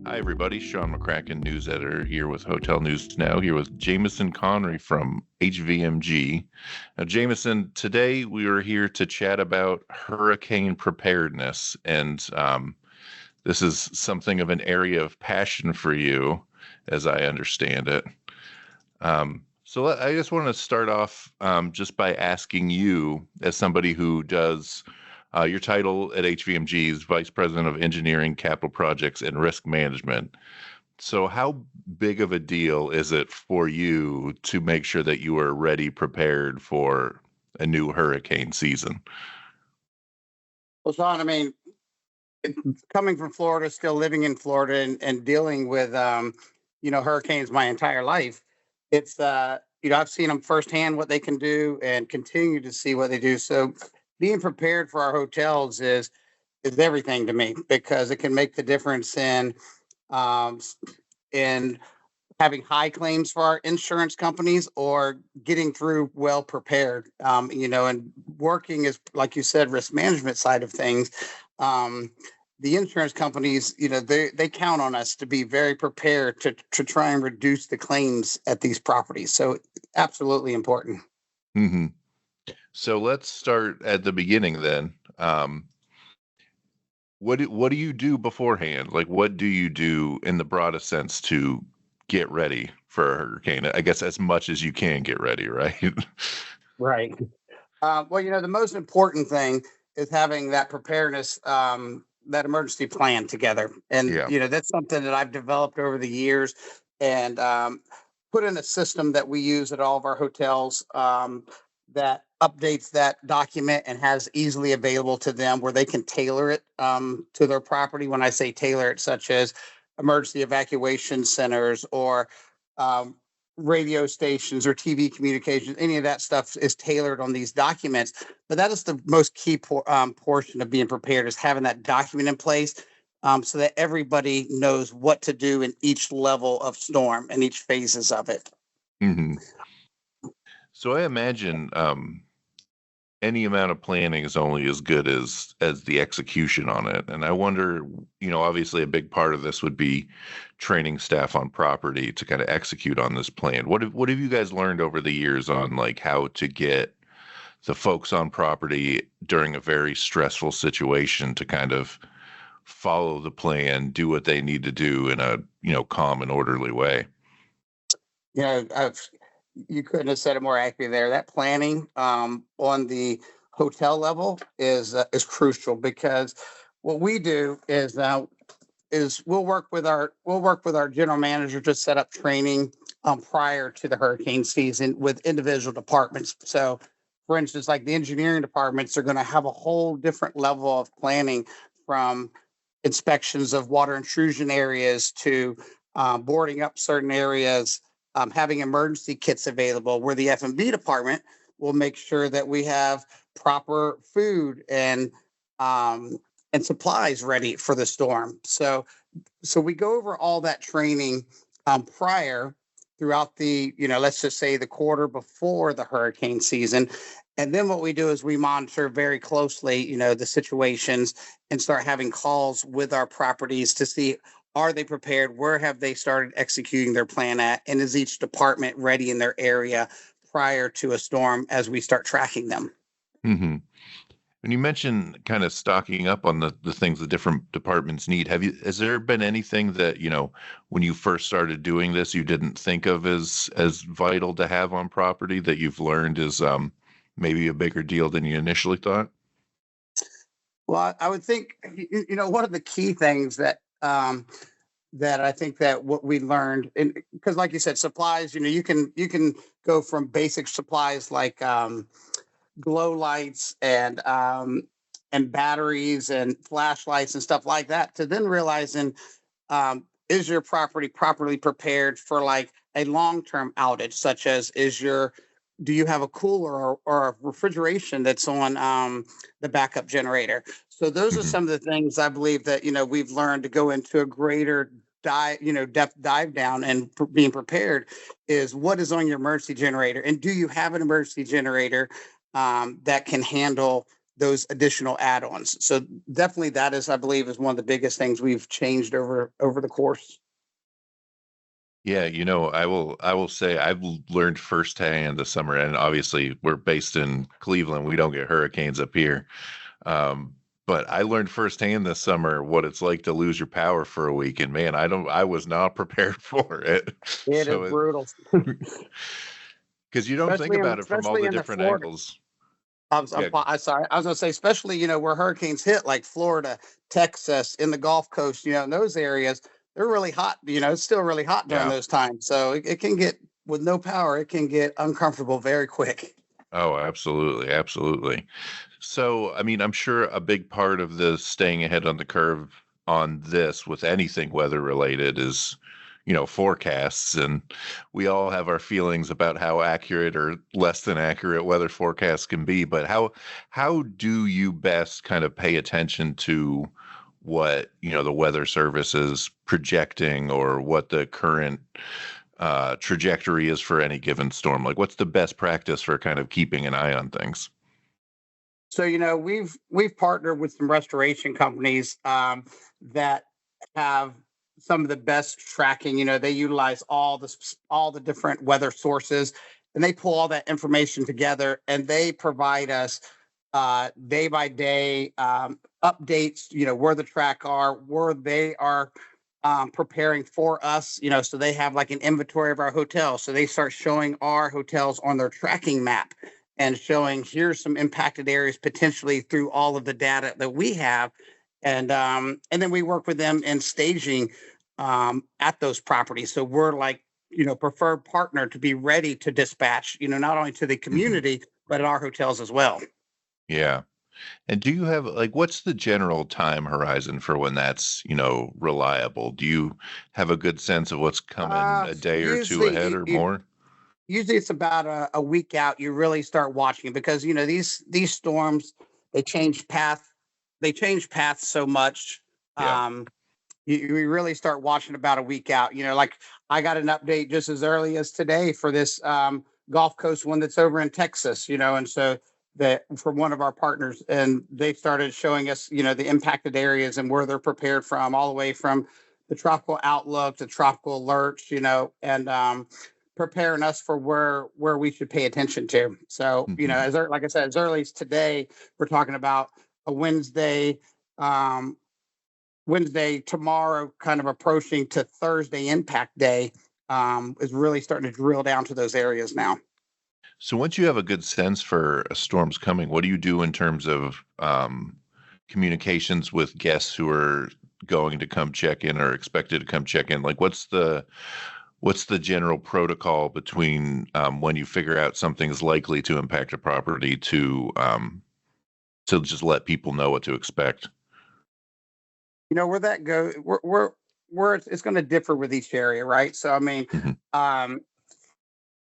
Hi, everybody. Sean McCracken, news editor, here with Hotel News Now, here with Jamison Conrey from HVMG. Now, Jamison, today we are here to chat about hurricane preparedness. And this is something of an area of passion for you, as I understand it. I just want to start off just by asking you, as somebody who does your title at HVMG is Vice President of Engineering, Capital Projects, and Risk Management. So, how big of a deal is it for you to make sure that you are ready, prepared for a new hurricane season? Well, Sean, coming from Florida, still living in Florida and dealing with, hurricanes my entire life, I've seen them firsthand what they can do and continue to see what they do. So being prepared for our hotels is everything to me because it can make the difference um, in having high claims for our insurance companies or getting through well prepared. And working is, like you said, risk management side of things. Um, the insurance companies, they count on us to be very prepared to try and reduce the claims at these properties. So absolutely important. hmm So let's start at the beginning then. What do you do beforehand? Like, what do you do in the broadest sense to get ready for a hurricane? I guess as much as you can get ready, right? Right. Well, the most important thing is having that preparedness, that emergency plan together. And, Yeah. that's something that I've developed over the years and put in a system that we use at all of our hotels that updates that document and has easily available to them where they can tailor it to their property. When I say tailor it, such as emergency evacuation centers or um, radio stations or TV communications, any of that stuff is tailored on these documents. But that is the most key portion of being prepared is having that document in place so that everybody knows what to do in each level of storm and each phases of it. hmm So I imagine any amount of planning is only as good as the execution on it. And I wonder, obviously a big part of this would be training staff on property to kind of execute on this plan. What have you guys learned over the years on like how to get the folks on property during a very stressful situation to kind of follow the plan, do what they need to do in a, calm and orderly way? You know, I've, you couldn't have said it more accurately there. That planning on the hotel level is crucial because what we do is we'll work with our general manager to set up training prior to the hurricane season with individual departments. So, for instance, like the engineering departments are going to have a whole different level of planning from inspections of water intrusion areas to boarding up certain areas, having emergency kits available. Where the F&B department will make sure that we have proper food um, and supplies ready for the storm. So we go over all that training prior throughout let's just say the quarter before the hurricane season. And then what we do is we monitor very closely, the situations and start having calls with our properties to see are they prepared? Where have they started executing their plan at? And is each department ready in their area prior to a storm as we start tracking them? hmm When you mentioned kind of stocking up on the things the different departments need, has there been anything that, when you first started doing this, you didn't think of as vital to have on property that you've learned is maybe a bigger deal than you initially thought? Well, I would think, one of the key things that I think that what we learned, and because like you said, supplies, you can go from basic supplies like glow lights and batteries and flashlights and stuff like that to then realizing is your property properly prepared for like a long-term outage, such as do you have a cooler or a refrigeration that's on the backup generator? So those are hmm some of the things I believe that we've learned to go into a greater depth dive down and being prepared is what is on your emergency generator, and do you have an emergency generator that can handle those additional add-ons. So definitely that is, I believe, is one of the biggest things we've changed over the course. Yeah, I will say I've learned firsthand this summer, and obviously we're based in Cleveland. We don't get hurricanes up here. Um, but I learned firsthand this summer what it's like to lose your power for a week, and man, I was not prepared for it. It is So it brutal, because you don't think about it from all especially the in the different Florida. angles. I'm Yeah, sorry. I was gonna say, especially, where hurricanes hit, like Florida, Texas, in the Gulf Coast, in those areas, they're really hot. It's still really hot during yeah. those times. So it can get, with no power, it can get uncomfortable very quick. Oh, absolutely, absolutely. So, I mean, I'm sure a big part of the staying ahead on the curve on this with anything weather related is, forecasts. And we all have our feelings about how accurate or less than accurate weather forecasts can be. But how do you best kind of pay attention to what, the weather service is projecting or what the current trajectory is for any given storm? Like, what's the best practice for kind of keeping an eye on things? So we've partnered with some restoration companies that have some of the best tracking. They utilize all the different weather sources, and they pull all that information together, and they provide us day by day updates. Where the track are, where they are preparing for us. So they have like an inventory of our hotels. So they start showing our hotels on their tracking map and showing here's some impacted areas potentially through all of the data that we have, and then we work with them in staging at those properties. So we're like, preferred partner to be ready to dispatch, not only to the Mhm. community but at our hotels as well. Yeah. And do you have like what's the general time horizon for when that's, reliable? Do you have a good sense of what's coming a day or two ahead Usually, or more? usually it's about a week out. You really start watching it because these storms, they change path, they change paths so much. Yeah. Um, you really start watching about a week out. Like I got an update just as early as today for this Gulf Coast one that's over in Texas. And so that from one of our partners, and they started showing us, the impacted areas and where they're prepared from, all the way from the tropical outlook to tropical alerts, and preparing us for where we should pay attention to. So, Mhm. like I said, as early as today, we're talking about a um, Wednesday, tomorrow, kind of approaching to Thursday impact day, is really starting to drill down to those areas now. So once you have a good sense for a storm's coming, what do you do in terms of communications with guests who are going to come check in or expected to come check in? Like what's the general protocol between when you figure out something's likely to impact a property to just let people know what to expect? Where that go, where it's going to differ with each area, right? So, I mean, Mhm. um,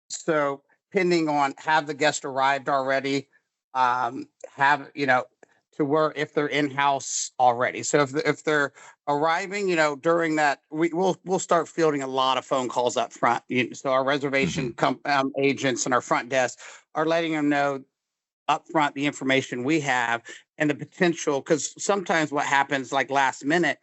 so depending on have the guest arrived already, have to where if they're in house already. So if they're arriving, during that, we'll start fielding a lot of phone calls up front. So our reservation Mhm. agents and our front desk are letting them know upfront the information we have and the potential, because sometimes what happens like last minute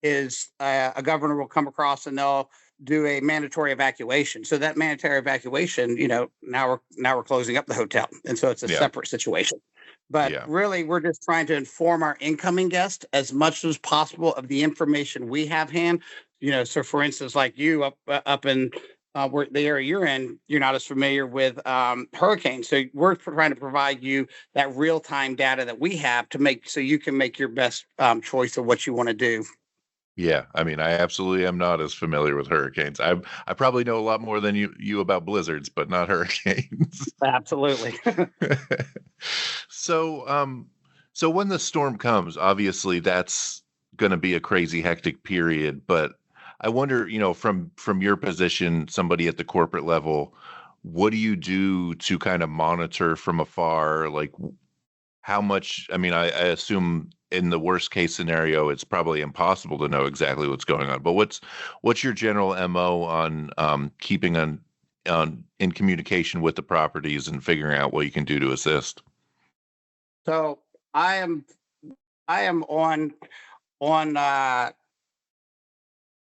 is a governor will come across and they'll do a mandatory evacuation. So that mandatory evacuation, now we're closing up the hotel, and so it's a Yeah. separate situation. But Yeah. really, we're just trying to inform our incoming guest as much as possible of the information we have hand. So for instance, like you up in where the area you're in, you're not as familiar with hurricanes. So we're trying to provide you that real time data that we have to make so you can make your best choice of what you want to do. Yeah, I mean, I absolutely am not as familiar with hurricanes. I probably know a lot more than you about blizzards, but not hurricanes. Absolutely. So, so when the storm comes, obviously that's going to be a crazy hectic period, but I wonder, from your position, somebody at the corporate level, what do you do to kind of monitor from afar? Like, how much I mean, I assume in the worst case scenario, it's probably impossible to know exactly what's going on, but what's your general MO on, keeping on in communication with the properties and figuring out what you can do to assist? So I am I am on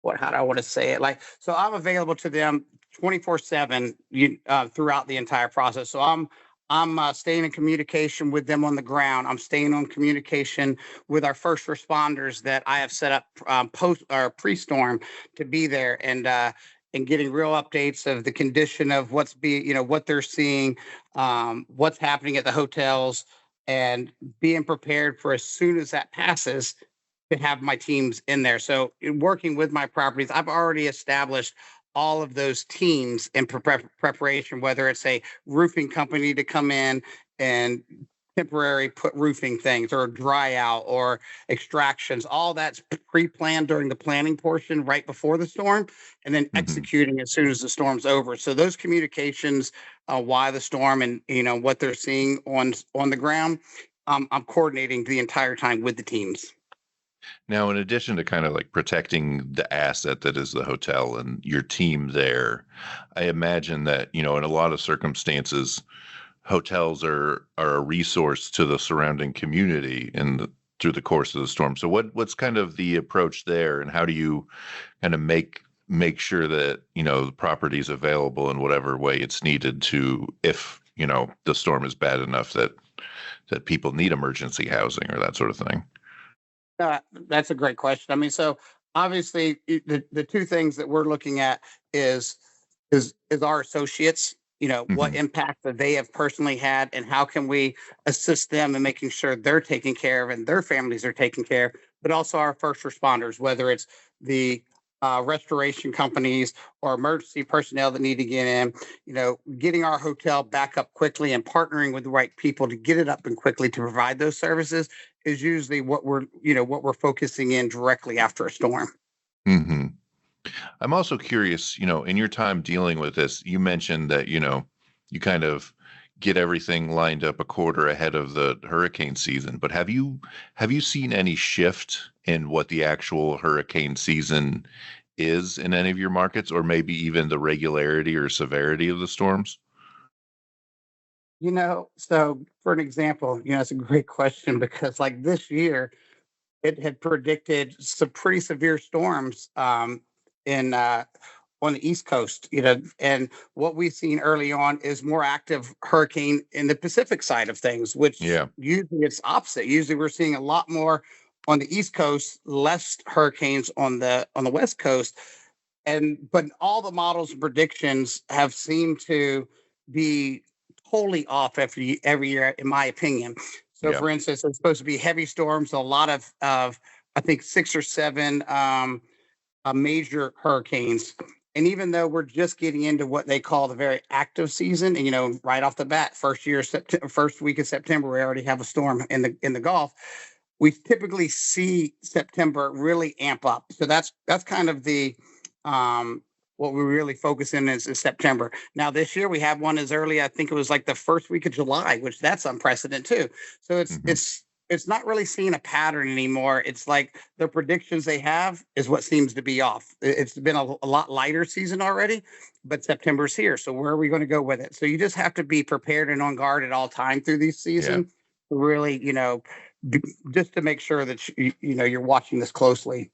what how do I want to say it? Like, so I'm available to them 24/7 throughout the entire process. So I'm staying in communication with them on the ground. I'm staying on communication with our first responders that I have set up post or pre-storm to be there, and getting real updates of the condition of what they're seeing, what's happening at the hotels, and being prepared for as soon as that passes to have my teams in there. So in working with my properties, I've already established all of those teams in preparation, whether it's a roofing company to come in and temporary put roofing things or dry out or extractions. All that's pre-planned during the planning portion right before the storm, and then Hmm. executing as soon as the storm's over. So those communications, why the storm, and what they're seeing on the ground, I'm coordinating the entire time with the teams. Now, in addition to kind of like protecting the asset that is the hotel and your team there, I imagine that, in a lot of circumstances, hotels are a resource to the surrounding community through the course of the storm. So what's kind of the approach there, and how do you kind of make sure that, the property is available in whatever way it's needed to, if, the storm is bad enough that people need emergency housing or that sort of thing? That's a great question. I mean, so obviously the two things that we're looking at is is our associates, what Hmm. impact that they have personally had, and how can we assist them in making sure they're taken care of and their families are taken care of, but also our first responders, whether it's the restoration companies or emergency personnel that need to get in, getting our hotel back up quickly and partnering with the right people to get it up and quickly to provide those services is usually what we're focusing in directly after a storm. Hmm. I'm also curious, in your time dealing with this, you mentioned that, you kind of get everything lined up a quarter ahead of the hurricane season, but have you seen any shift in what the actual hurricane season is in any of your markets, or maybe even the regularity or severity of the storms? So for an example, it's a great question because like this year, it had predicted some pretty severe storms in on the East Coast, and what we've seen early on is more active hurricane in the Pacific side of things, which Yeah. usually it's opposite. Usually we're seeing a lot more on the East Coast, less hurricanes on the West Coast. But all the models and predictions have seemed to be totally off every year, in my opinion. So, Yeah. for instance, there's supposed to be heavy storms, a lot of I think six or seven major hurricanes. And even though we're just getting into what they call the very active season, and right off the bat, first week of September, we already have a storm in the Gulf. We typically see September really amp up. So that's kind of the um, what we really focus in is September. Now this year we have one as early, I think it was like the first week of July, which that's unprecedented too. So it's Hmm. it's it's not really seeing a pattern anymore. It's like the predictions they have is what seems to be off. It's been a lot lighter season already, but September's here. So where are we going to go with it? So you just have to be prepared and on guard at all time through these Yeah. season. Really, b- just to make sure that you're watching this closely.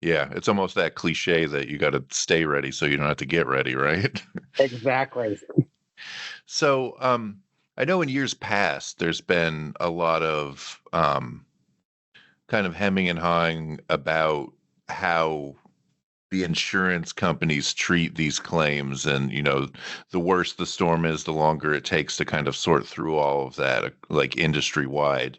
Yeah. It's almost that cliche that you got to stay ready so you don't have to get ready, right? Exactly. So, I know in years past, there's been a lot of kind of hemming and hawing about how the insurance companies treat these claims. And, the worse the storm is, the longer it takes to kind of sort through all of that, like industry wide.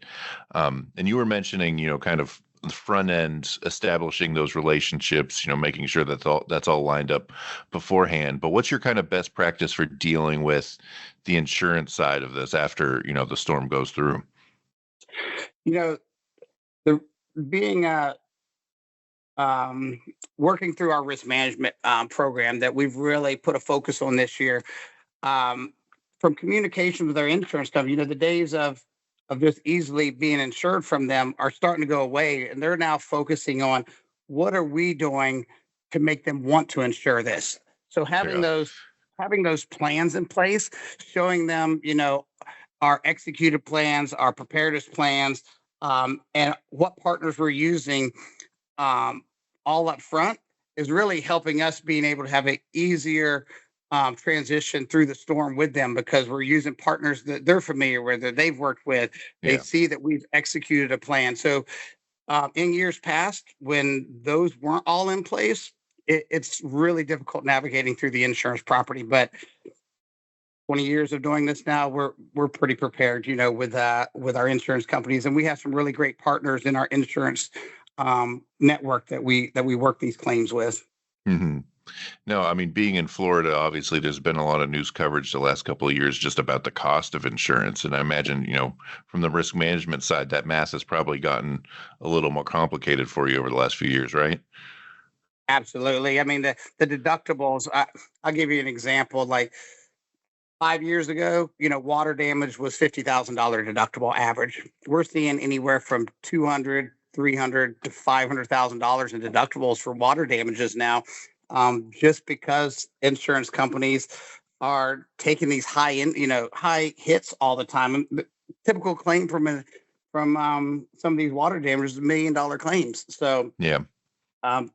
And you were mentioning, kind of the front end, establishing those relationships, making sure that's all lined up beforehand. But what's your kind of best practice for dealing with the insurance side of this after, the storm goes through? You know, the being um, working through our risk management program that we've really put a focus on this year. Um, from communication with our insurance company, the days of just easily being insured from them are starting to go away, and they're now focusing on what are we doing to make them want to insure this. So Yeah. having those plans in place, showing them, our executed plans, our preparedness plans, and what partners we're using um, all up front is really helping us being able to have an easier transition through the storm with them because we're using partners that they're familiar with, that they've worked with. They Yeah. see that we've executed a plan. So in years past, when those weren't all in place, it's really difficult navigating through the insurance property. But 20 years of doing this now, we're pretty prepared, with our insurance companies, and we have some really great partners in our insurance network that we work these claims with. hmm No, I mean, being in Florida, obviously, there's been a lot of news coverage the last couple of years just about the cost of insurance. And I imagine, from the risk management side, that math has probably gotten a little more complicated for you over the last few years, right? Absolutely. I mean, the deductibles. I'll give you an example. Like 5 years ago, water damage was $50,000 deductible average. We're seeing anywhere from 200, 300 to $500,000 in deductibles for water damages now, just because insurance companies are taking these high hits all the time. And the typical claim from some of these water damages is $1 million claims. So Yeah. um,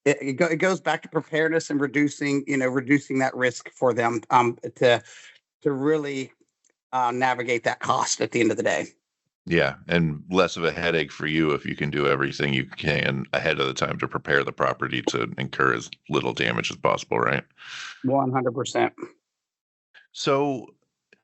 it goes back to preparedness and reducing that risk for them to really navigate that cost at the end of the day. Yeah. And less of a headache for you if you can do everything you can ahead of the time to prepare the property to incur as little damage as possible, right? 100%. So,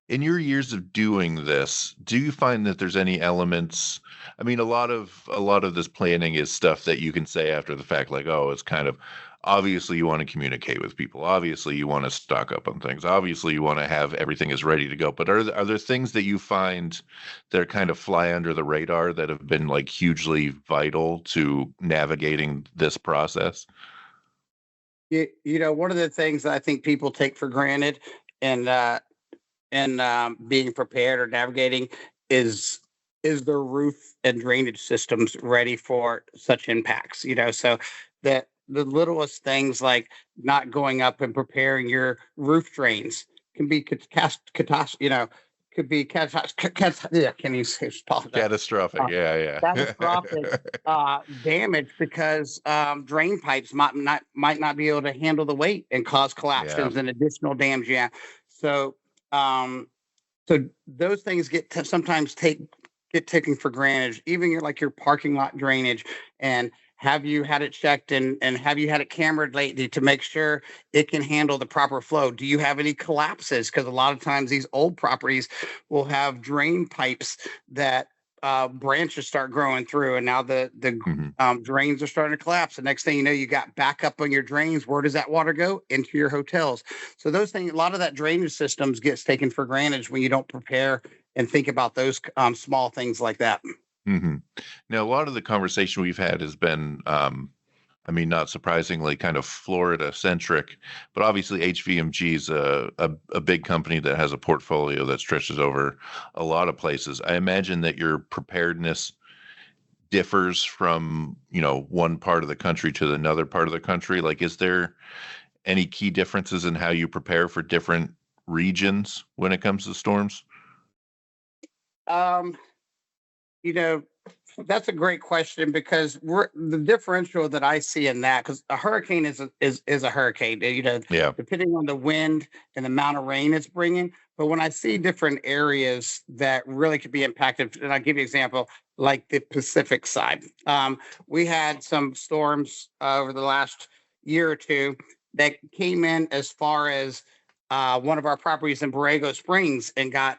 in your years of doing this, do you find that there's any elements? I mean, a lot of this planning is stuff that you can say after the fact, like, oh, it's kind of obviously you want to communicate with people. Obviously, you want to stock up on things. Obviously, you want to have everything is ready to go. But are there things that you find that kind of fly under the radar that have been like hugely vital to navigating this process? One of the things that I think people take for granted and being prepared or navigating is is their roof and drainage systems ready for such impacts. So that the littlest things like not going up and preparing your roof drains can be catastrophe. Could be yeah. Can you say apologize? Catastrophic. Yeah, Catastrophic yeah. damage because drain pipes might not be able to handle the weight and cause Yeah. collapses and additional damage. Yeah. So um, so those things sometimes get taken for granted. Even your parking lot drainage, and have you had it checked and have you had it cambered lately to make sure it can handle the proper flow? Do you have any collapses? Because a lot of times these old properties will have drain pipes that branches start growing through, and now the Mhm. drains are starting to collapse. The next thing you know, you got backup on your drains. Where does that water go? Into your hotels. So those things, a lot of that drainage systems gets taken for granted when you don't prepare and think about those small things like that. Mhm. Now, a lot of the conversation we've had has been, I mean, not surprisingly, kind of Florida centric, but obviously HVMG is a big company that has a portfolio that stretches over a lot of places. I imagine that your preparedness differs from, one part of the country to another part of the country. Like, is there any key differences in how you prepare for different regions when it comes to storms? Um, you know, that's a great question because the differential that I see in that, because a hurricane is a hurricane, Yeah. depending on the wind and the amount of rain it's bringing. But when I see different areas that really could be impacted, and I'll give you an example, like the Pacific side. We had some storms over the last year or two that came in as far as one of our properties in Borrego Springs and got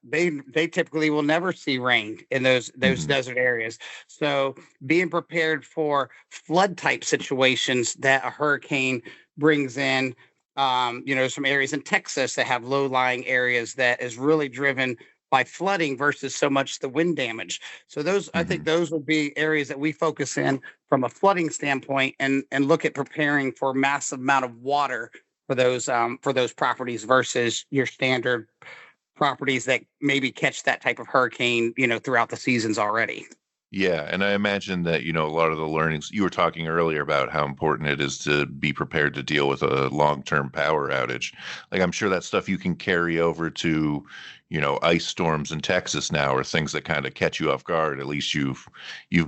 they typically will never see rain in those Mhm. desert areas. So being prepared for flood type situations that a hurricane brings in, some areas in Texas that have low lying areas that is really driven by flooding versus so much the wind damage. So I think Mhm. those would be areas that we focus in from a flooding standpoint and look at preparing for massive amount of water for those properties versus your standard properties that maybe catch that type of hurricane, throughout the seasons already. Yeah, and I imagine that, a lot of the learnings you were talking earlier about how important it is to be prepared to deal with a long-term power outage. Like I'm sure that stuff you can carry over to, ice storms in Texas now or things that kind of catch you off guard. At least you've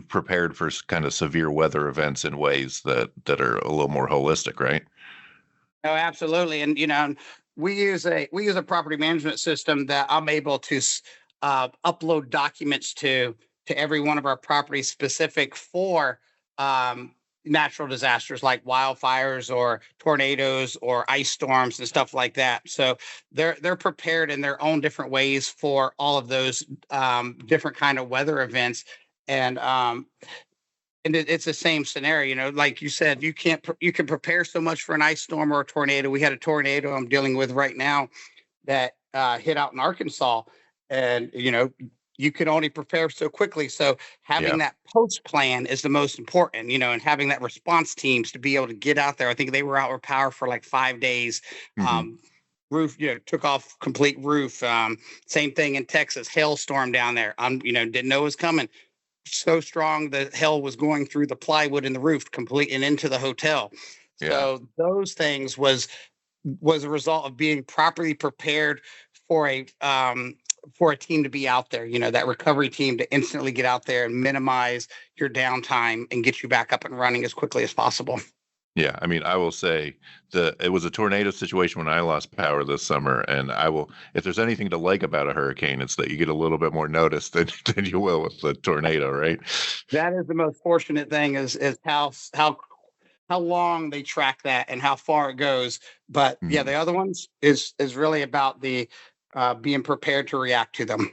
prepared for kind of severe weather events in ways that are a little more holistic, right? Oh, absolutely. And we use a property management system that I'm able to upload documents to every one of our properties specific for um, natural disasters like wildfires or tornadoes or ice storms and stuff like that. So they're prepared in their own different ways for all of those different kind of weather events. And it's the same scenario, like you said, you can prepare so much for an ice storm or a tornado. We had a tornado I'm dealing with right now that hit out in Arkansas, and you can only prepare so quickly. So Yeah. having that post plan is the most important, and having that response teams to be able to get out there. I think they were out with power for like 5 days. Hmm. Um, Roof, took off complete roof. Same thing in Texas, hailstorm down there. Didn't know it was coming so strong the hail was going through the plywood in the roof complete and into the hotel. Yeah. So those things was a result of being properly prepared for a team to be out there, that recovery team to instantly get out there and minimize your downtime and get you back up and running as quickly as possible. Yeah, I mean, I will say it was a tornado situation when I lost power this summer, and if there's anything to like about a hurricane, it's that you get a little bit more notice than than you will with the tornado, right? That is the most fortunate thing is how long they track that and how far it goes. But yeah, Mhm. the other ones is really about the being prepared to react to them.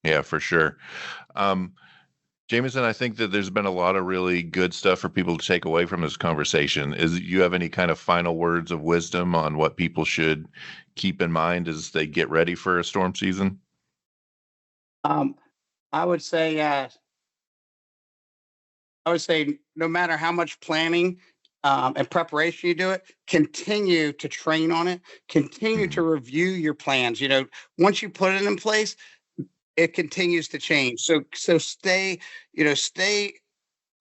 Yeah, for sure. Um, Jameson, I think that there's been a lot of really good stuff for people to take away from this conversation. You have any kind of final words of wisdom on what people should keep in mind as they get ready for a storm season? Um, I would say no matter how much planning and preparation you do it, continue to train on it, continue to Mhm. review your plans. Once you put it in place, it continues to change. So stay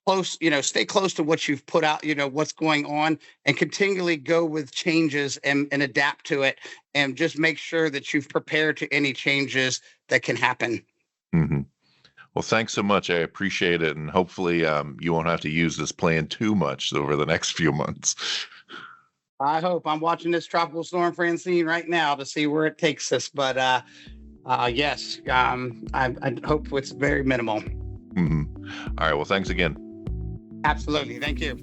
close, stay close to what you've put out, what's going on, and continually go with changes and adapt to it. And just make sure that you've prepared to any changes that can happen. Mhm. Well, thanks so much. I appreciate it, and hopefully, you won't have to use this plan too much over the next few months. I hope I'm watching this tropical storm Francine right now to see where it takes us. But yes, I hope it's very minimal. Mhm. All right. Well, thanks again. Absolutely. Thank you.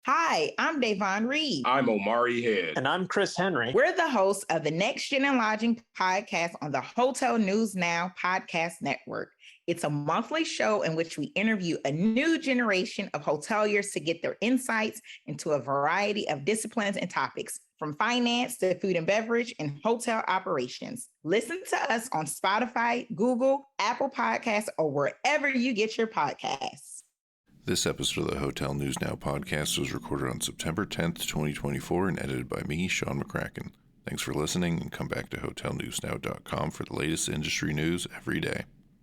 Hi, I'm Davon Reed. I'm Omari Head. And I'm Chris Henry. We're the hosts of the Next Gen and Lodging podcast on the Hotel News Now podcast network. It's a monthly show in which we interview a new generation of hoteliers to get their insights into a variety of disciplines and topics, from finance to food and beverage and hotel operations. Listen to us on Spotify, Google, Apple Podcasts, or wherever you get your podcasts. This episode of the Hotel News Now podcast was recorded on September 10th, 2024, and edited by me, Sean McCracken. Thanks for listening, and come back to hotelnewsnow.com for the latest industry news every day.